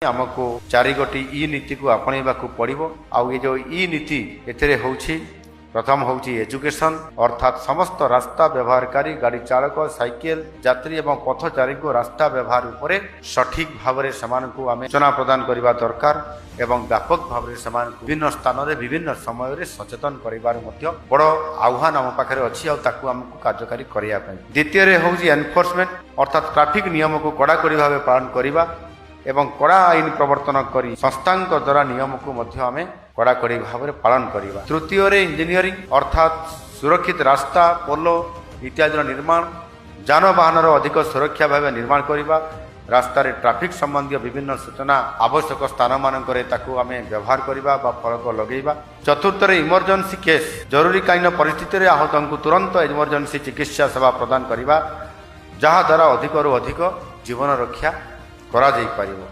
आमको चारि गोटी ई नीति को आपणैबाकू पड़िबो। आउ ये जो ई नीति एथिरे होउछि प्रथम होउछि एजुकेशन अर्थात समस्त रास्ता व्यवहारकारी गाड़ी चालक साइकेल यात्री एवं पथचारी को रास्ता व्यवहार उपरे सठिक भाव में सेमानकू आमे सूचना प्रदान करबा दरकार एवं व्यापक भाव में सेमानकू विभिन्न स्थान में विभिन्न समय रे सचेतन करिबार मध्य बड़ आह्वान आम पाखरे अछि। आउ ताकू हमकू कार्यकारी करिया पय द्वितीय रे होउछि एनफोर्समेंट अर्थात ट्रैफिक नियम को कड़ाकड़ी भाव पालन करिबा एवं कड़ा आईन प्रवर्तन करी संस्थांक द्वारा नियम को मध्य आमे कड़ाकड़ी भाव में पालन करिबा। तृतीय रे इंजीनियरिंग अर्थात सुरक्षित रास्ता पोलो इत्यादि निर्माण जानवाहन अधिक सुरक्षा भाव निर्माण करिबा रास्ता रे ट्रैफिक संबंधी विभिन्न सूचना आवश्यक स्थान मानकरे ताकू आमे व्यवहार करिबा बा फलक लगेइबा। चतुर्थ रे इमरजेंसी केस जरूरीकालीन परिस्थिति रे आहतंकु तुरंत इमरजेंसी चिकित्सा सेवा प्रदान करिबा जहा द्वारा अधिक रु अधिक जीवन रक्षा करा जाई परिबो।